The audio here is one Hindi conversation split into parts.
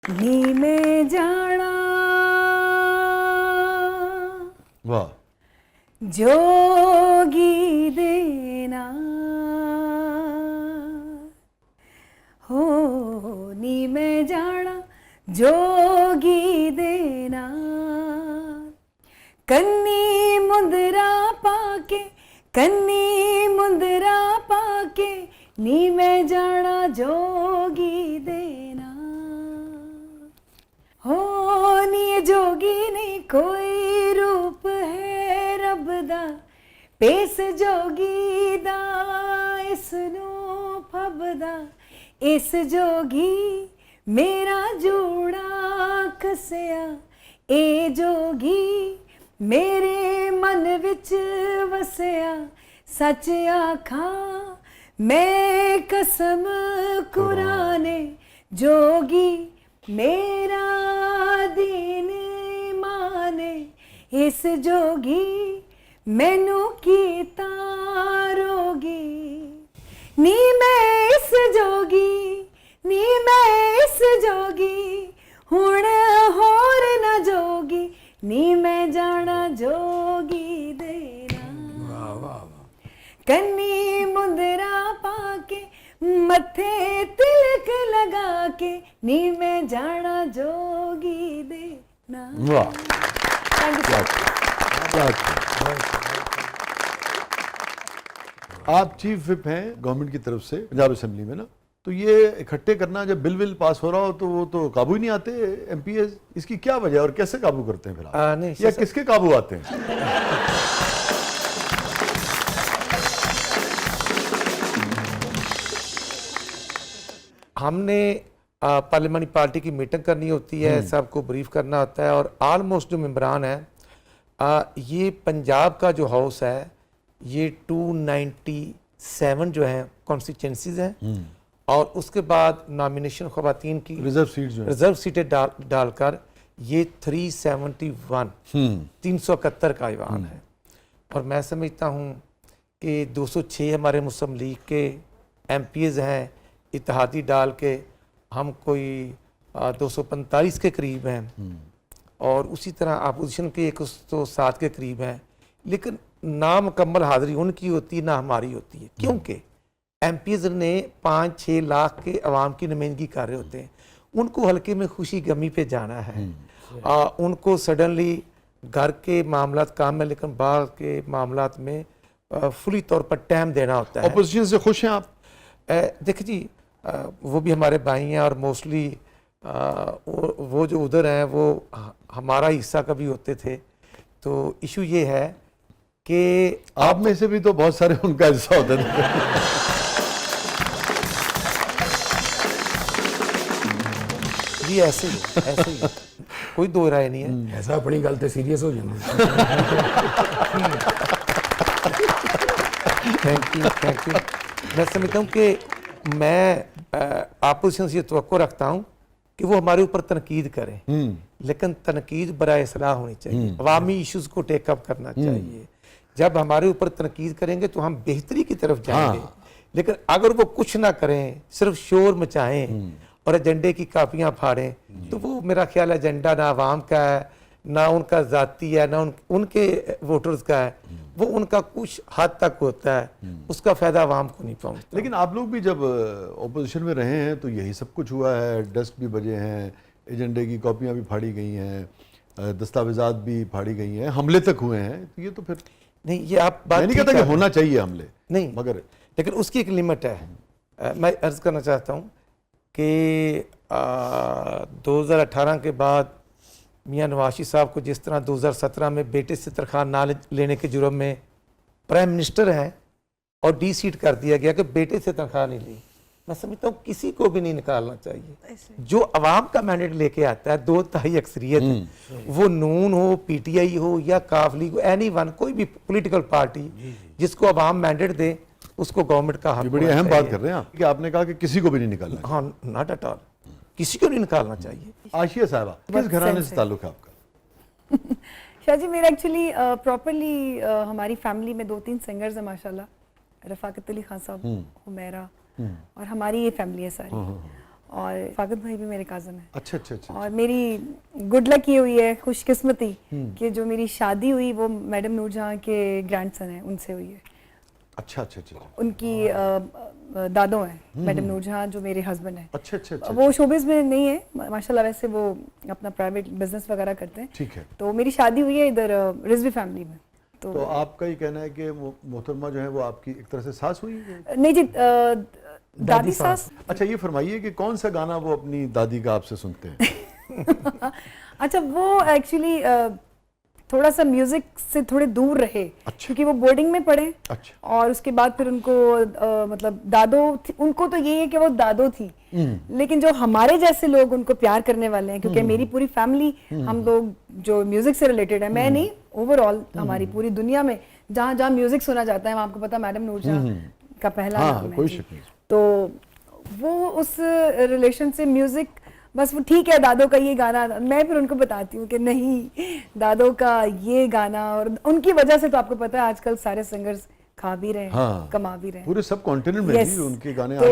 नी में जाना वाह जोगी देना हो नी में जाना जोगी देना कन्नी मुंदरा पाके कन्नी मुंदरा पाके नी में जाना जोगी देना हो नी जोगी नहीं कोई रूप है रब दा पेस जोगी दा इसनू फबदा इस जोगी मेरा जोड़ा कसिया ए जोगी मेरे मन विच वसिया सच आखा मैं कसम कुराने जोगी मेरा दीन माने इस जोगी मैनू कीता रोगी नी मैं इस जोगी नी मैं इस जोगी हुण होर न जोगी नी मैं जाना जोगी देना कन्नी मुंदरा पाके मथे तिलक लगा के नी मैं जाना जोगी देना। वाह थैंक यू। आप चीफ विप हैं गवर्नमेंट की तरफ से पंजाब असेंबली में ना, तो ये इकट्ठे करना जब बिल पास हो रहा हो तो वो तो काबू ही नहीं आते एमपीएस, इसकी क्या वजह और कैसे काबू करते हैं फिर आप? नहीं, या किसके काबू आते हैं? हमने पार्लियामेंट्री पार्टी की मीटिंग करनी होती है, सबको ब्रीफ करना होता है और ऑलमोस्ट जो मेंबरान है ये पंजाब का जो हाउस है ये 297 जो है कॉन्स्टिट्यूंसीज हैं और उसके बाद नॉमिनेशन ख़वातीन की रिजर्व सीटें डालकर ये 371 371 का ईवान है। और मैं समझता हूँ कि 206 हमारे मुस्लिम लीग के एमपीएज हैं, इत्तेहादी डाल के हम कोई 245 के करीब हैं और उसी तरह अपोजिशन के 107 के करीब हैं, लेकिन नामुकम्मल हाज़िरी उनकी होती है ना हमारी होती है, क्योंकि एमपीज़ ने 5-6 लाख के अवाम की नुमाइंदगी कर रहे होते हैं। उनको हल्के में खुशी गमी पे जाना है, उनको सडनली घर के मामलात काम है लेकिन बाहर के मामलात में फुली तौर पर टाइम देना होता है। अपोजिशन से खुश हैं आप? देखिए जी, वो भी हमारे भाई हैं और मोस्टली वो जो उधर हैं वो हमारा हिस्सा कभी होते थे। तो इशू ये है कि आप में से भी तो बहुत सारे उनका हिस्सा होता था। जी ऐसे ही कोई दो राय नहीं है। ऐसा अपनी गल ते सीरियस हो जाना। Thank you. मैं समझता हूँ कि मैं अपोजिशन से तवक्को रखता हूँ कि वो हमारे ऊपर तनकीद करें, लेकिन तनकीद बराए सलाह होनी चाहिए, अवामी इश्यूज को टेकअप करना चाहिए। जब हमारे ऊपर तनकीद करेंगे तो हम बेहतरी की तरफ जाएंगे, लेकिन अगर वो कुछ ना करें, सिर्फ शोर मचाएं और एजेंडे की कापियां फाड़ें, तो वो मेरा ख्याल एजेंडा ना आवाम का है, ना उनका ज़ाती है, ना उनके वोटर्स का है, वो उनका कुछ हद तक होता है, उसका फ़ायदा आवाम को नहीं पहुँचता। लेकिन आप लोग भी जब ऑपोजिशन में रहे हैं तो यही सब कुछ हुआ है, डेस्क भी बजे हैं, एजेंडे की कॉपियाँ भी फाड़ी गई हैं, दस्तावेजात भी फाड़ी गई हैं, हमले तक हुए हैं, तो ये तो फिर नहीं, ये आप बात नहीं कहता कि होना चाहिए हमले, नहीं, मगर लेकिन उसकी एक लिमिट है। मैं अर्ज करना चाहता हूँ कि 2018 के बाद मियां नवाज साहब को जिस तरह 2017 में बेटे से तनख्वाह ना लेने के जुर्म में प्राइम मिनिस्टर हैं और डी सीट कर दिया गया कि बेटे से तनख्वाह नहीं ली, मैं समझता हूँ किसी को भी नहीं निकालना चाहिए। जो अवाम का मैंडेट लेके आता है 2/3 अक्सरियत, वो नून हो, पीटीआई हो या काफ लीग हो, एनीवन, कोई भी पॉलिटिकल पार्टी जिसको अवाम मैंडेट दे उसको गवर्नमेंट का हक। बड़ी अहम बात कर रहे हैं आप कि आपने कहा कि किसी को भी नहीं निकालना। हाँ, नॉट एट ऑल, किसी को नहीं निकालना चाहिए। आशिया साहबा, किस घराने से ताल्लुक है आपका? शाह जी, मेरा एक्चुअली प्रॉपरली हमारी फैमिली में 2-3 सिंगर्स हैं माशाल्लाह, रफ़ाकत अली खान साहब, हुमैरा, और हमारी ये फैमिली है सारी। और फाकत भाई भी मेरे कज़न है। अच्छा अच्छा अच्छा। और मेरी गुड लक ये हुई है, खुशकिस्मती, कि जो मेरी शादी हुई वो मैडम नूरजहां के ग्रैंडसन है, उनसे हुई है। अच्छा अच्छा अच्छा। उनकी दादो हैं मैडम नूरजहां, जो मेरे हस्बैंड हैं। अच्छा अच्छा अच्छा। वो शोबिज़ में नहीं है माशाल्लाह, वैसे वो अपना प्राइवेट बिजनेस वगैरह करते हैं। ठीक है। तो मेरी शादी हुई है इधर रिजवी फैमिली में। तो आपका ये कहना है कि मोहतरमा जो है वो आपकी एक तरह से सास हुई है? नहीं जी, दादी सास। अच्छा ये फरमाइए कि कौन सा गाना वो अपनी दादी का आपसे सुनते हैं? अच्छा, वो एक्चुअली थोड़ा सा म्यूजिक से थोड़े दूर रहे। अच्छा। क्योंकि वो बोर्डिंग में पढ़े। अच्छा। और उसके बाद फिर उनको मतलब दादो उनको तो ये है कि वो दादो थी, लेकिन जो हमारे जैसे लोग उनको प्यार करने वाले हैं, क्योंकि मेरी पूरी फैमिली, हम लोग जो म्यूजिक से रिलेटेड है, मैं नहीं, ओवरऑल हमारी पूरी दुनिया में जहाँ जहाँ म्यूजिक सुना जाता है, आपको पता मैडम नूरजहां का पहला नाम है कोई जी। शक नहीं। तो वो उस रिलेशन से म्यूजिक, बस वो ठीक है दादो का ये गाना, मैं फिर उनको बताती हूँ कि नहीं, दादो का ये गाना, और उनकी वजह से तो आपको पता है आजकल सारे सिंगर्स खा भी रहे हैं, हाँ, कमा भी रहे हैं। पूरे सब कॉन्टिनेंट में Yes. भी उनके गाने आज तक।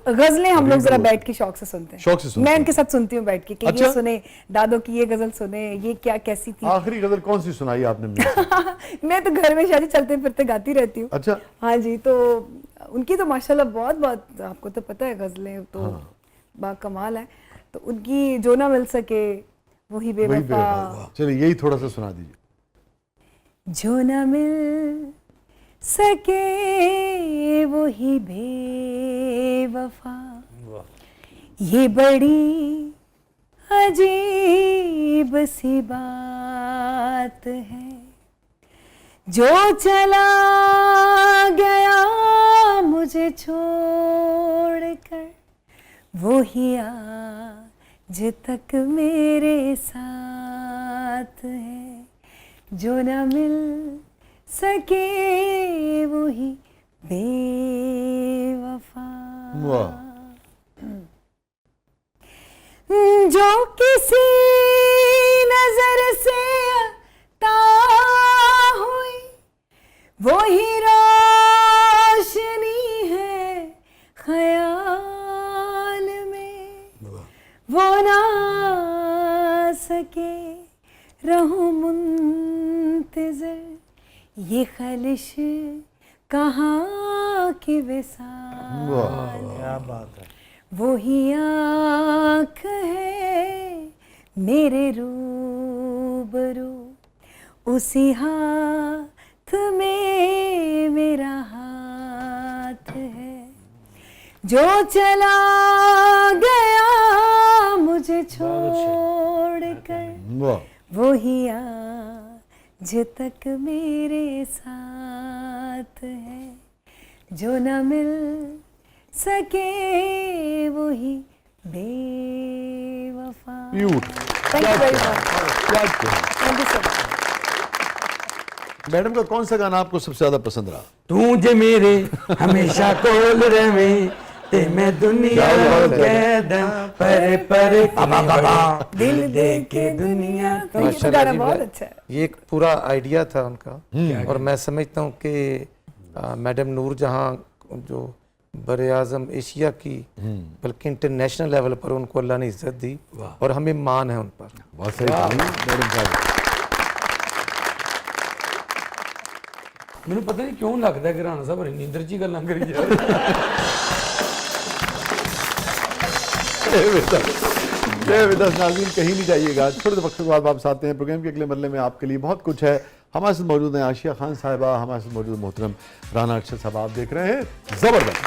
तो गजलें हम लोग जरा बैठ के शौक से सुनते हैं। शौक से सुनते मैं हैं। उनके साथ सुनती हूँ बैठ के कि अच्छा? ये सुने, दादो की ये गजल सुने, ये क्या कैसी थी। आखिरी गजल कौन सी सुनाई आपने मुझे? मैं तो घर में शादी चलते फिरते गाती रहती हूँ। अच्छा। हाँ जी, तो उनकी तो माशाल्लाह बहुत बहुत, आपको तो पता है गजलें तो बाकमाल है। तो उनकी जो ना मिल सके वही बेवफा, चलिए यही थोड़ा सा सुना दीजिए। जो ना मिल सके वही बेवफा, ये बड़ी अजीब सी बात है, जो चला गया मुझे छोड़कर, वो ही आज तक मेरे साथ है। जो ना मिल सके वही बेवफा, जो किसी नजर से अता हुई, वो ही रोशनी है ख्याल में, वो ना सके रहूं मुंतज़िर, ये खलिश कहाँ की विसाल, क्या बात है। वो ही आँख है मेरे रूबरू, उसी हाथ में मेरा हाथ है, जो चला गया मुझे छोड़कर, वो ही आज तक मेरे साथ है। जो न मिल सके वही बेवफा। Thank you very much. Thank you sir. Madam का कौन सा गाना आपको सबसे ज्यादा पसंद रहा? तू जे मेरे हमेशा कोल रहे, ते मैं दुनिया पर दिल दे के दुनिया। ये गाना बहुत अच्छा है। ये एक पूरा आइडिया था उनका, और मैं समझता हूँ कि मैडम नूरजहां जो बरे आज़म एशिया की बल्कि इंटरनेशनल लेवल पर उनको अल्लाह ने इज्जत दी, और हमें मान है उन पर। बहुत सही मैडम साहब। मैंने पता नहीं क्यों लगता है कि राणा साहब नींदर जी गल्लां करी जा रहे। नाज़रीन कहीं नहीं जाइएगा, थोड़े वक्त के बाद वापस आते हैं। प्रोग्राम के अगले मरले में आपके लिए बहुत कुछ है। हमारे साथ मौजूद हैं आशिया खान साहिबा, हमारे साथ मौजूद मोहतरम राना अरशद साहब। आप देख रहे हैं ज़बरदस्त।